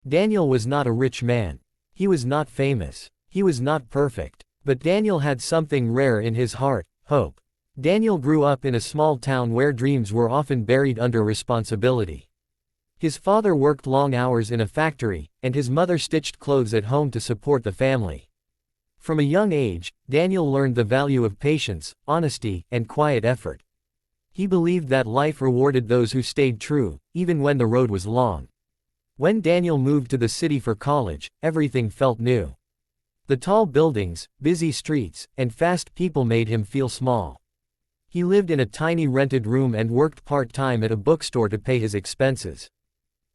Daniel was not a rich man. He was not famous. He was not perfect. But Daniel had something rare in his heart: hope. Daniel grew up in a small town where dreams were often buried under responsibility. His father worked long hours in a factory, and his mother stitched clothes at home to support the family. From a young age, Daniel learned the value of patience, honesty, and quiet effort. He believed that life rewarded those who stayed true, even when the road was long. When Daniel moved to the city for college, everything felt new. The tall buildings, busy streets, and fast people made him feel small. He lived in a tiny rented room and worked part-time at a bookstore to pay his expenses.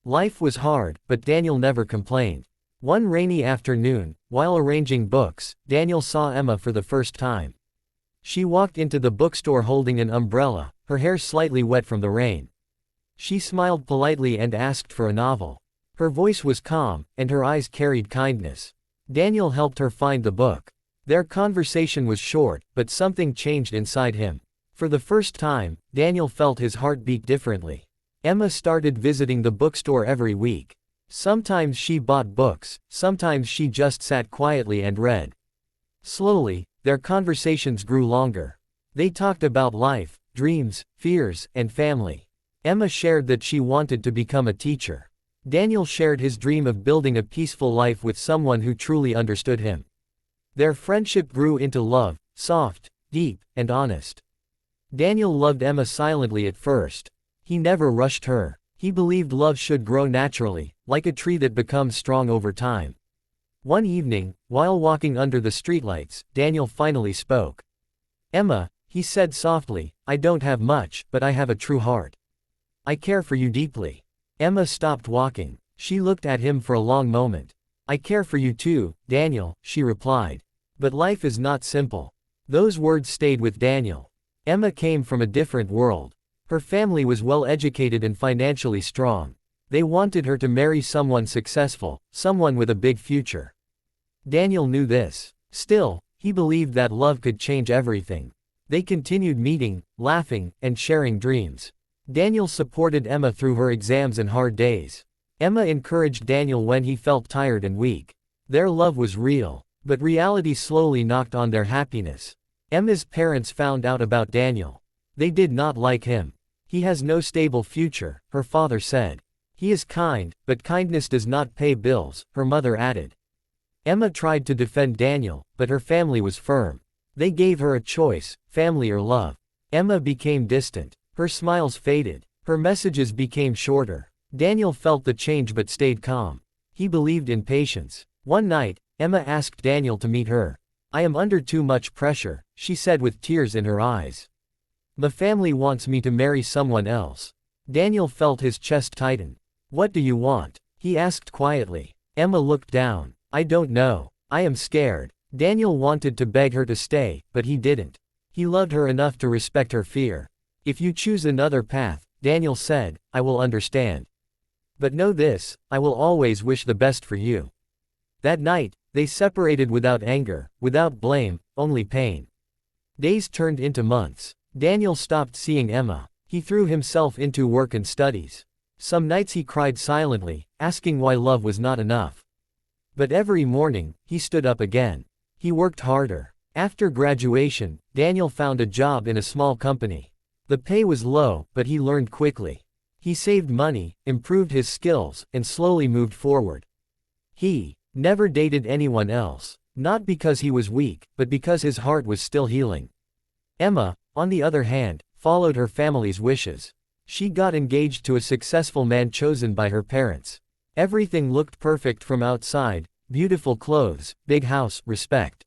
Life was hard, but Daniel never complained. One rainy afternoon, while arranging books, Daniel saw Emma for the first time. She walked into the bookstore holding an umbrella, her hair slightly wet from the rain. She smiled politely and asked for a novel. Her voice was calm, and her eyes carried kindness. Daniel helped her find the book. Their conversation was short, but something changed inside him. For the first time, Daniel felt his heart beat differently. Emma started visiting the bookstore every week. Sometimes she bought books, sometimes she just sat quietly and read. Slowly, their conversations grew longer. They talked about life, dreams, fears, and family. Emma shared that she wanted to become a teacher. Daniel shared his dream of building a peaceful life with someone who truly understood him. Their friendship grew into love, soft, deep, and honest. Daniel loved Emma silently at first. He never rushed her. He believed love should grow naturally, like a tree that becomes strong over time. One evening, while walking under the streetlights, Daniel finally spoke. "Emma," he said softly, "I don't have much, but I have a true heart. I care for you deeply." Emma stopped walking. She looked at him for a long moment. "I care for you too, Daniel," she replied. But life is not simple. Those words stayed with Daniel. Emma came from a different world. Her family was well educated and financially strong. They wanted her to marry someone successful, someone with a big future. Daniel knew this. Still, he believed that love could change everything. They continued meeting, laughing, and sharing dreams. Daniel supported Emma through her exams and hard days. Emma encouraged Daniel when he felt tired and weak. Their love was real. But reality slowly knocked on their happiness. Emma's parents found out about Daniel. They did not like him. "He has no stable future," her father said. "He is kind, but kindness does not pay bills," her mother added. Emma tried to defend Daniel, but her family was firm. They gave her a choice: family or love. Emma became distant. Her smiles faded. Her messages became shorter. Daniel felt the change but stayed calm. He believed in patience. One night, Emma asked Daniel to meet her. "I am under too much pressure," she said with tears in her eyes. "The family wants me to marry someone else." Daniel felt his chest tighten. "What do you want?" he asked quietly. Emma looked down. "I don't know. I am scared." Daniel wanted to beg her to stay, but he didn't. He loved her enough to respect her fear. "If you choose another path," Daniel said, "I will understand. But know this, I will always wish the best for you." That night, they separated without anger, without blame, only pain. Days turned into months. Daniel stopped seeing Emma. He threw himself into work and studies. Some nights he cried silently, asking why love was not enough. But every morning, he stood up again. He worked harder. After graduation, Daniel found a job in a small company. The pay was low, but he learned quickly. He saved money, improved his skills, and slowly moved forward. He never dated anyone else, not because he was weak, but because his heart was still healing. Emma, on the other hand, followed her family's wishes. She got engaged to a successful man chosen by her parents. Everything looked perfect from outside: beautiful clothes, big house, respect.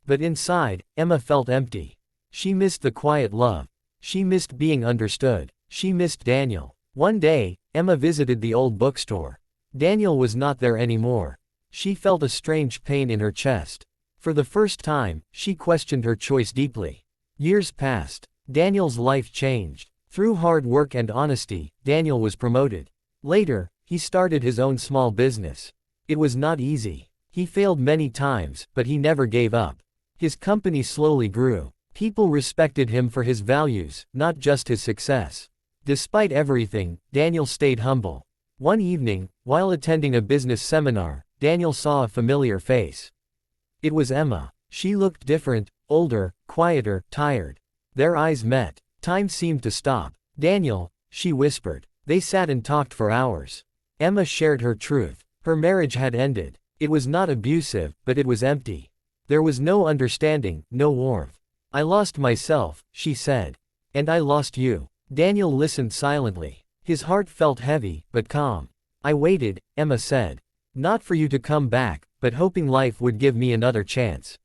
But inside, Emma felt empty. She missed the quiet love. She missed being understood. She missed Daniel. One day, Emma visited the old bookstore. Daniel was not there anymore. She felt a strange pain in her chest. For the first time, she questioned her choice deeply. Years passed. Daniel's life changed. Through hard work and honesty, Daniel was promoted. Later, he started his own small business. It was not easy. He failed many times, but he never gave up. His company slowly grew. People respected him for his values, not just his success. Despite everything, Daniel stayed humble. One evening, while attending a business seminar, Daniel saw a familiar face. It was Emma. She looked different, older, quieter, tired. Their eyes met. Time seemed to stop. "Daniel," she whispered. They sat and talked for hours. Emma shared her truth. Her marriage had ended. It was not abusive, but it was empty. There was no understanding, no warmth. "I lost myself," she said. "And I lost you." Daniel listened silently. His heart felt heavy, but calm. "I waited," Emma said. "Not for you to come back, but hoping life would give me another chance."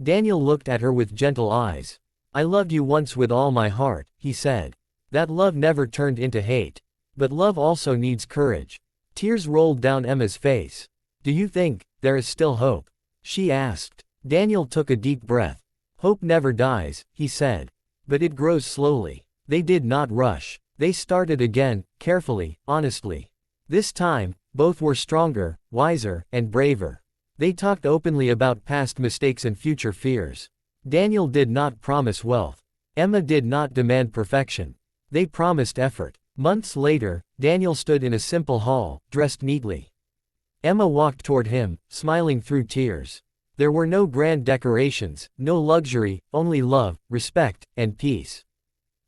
Daniel looked at her with gentle eyes. "I loved you once with all my heart," he said. "That love never turned into hate. But love also needs courage." Tears rolled down Emma's face. "Do you think there is still hope?" she asked. Daniel took a deep breath. "Hope never dies," he said. "But it grows slowly." They did not rush. They started again, carefully, honestly. This time, both were stronger, wiser, and braver. They talked openly about past mistakes and future fears. Daniel did not promise wealth. Emma did not demand perfection. They promised effort. Months later, Daniel stood in a simple hall, dressed neatly. Emma walked toward him, smiling through tears. There were no grand decorations, no luxury, only love, respect, and peace.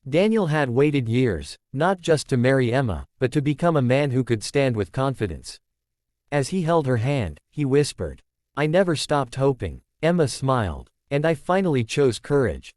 Daniel had waited years, not just to marry Emma, but to become a man who could stand with confidence. As he held her hand, he whispered, "I never stopped hoping." Emma smiled. "And I finally chose courage."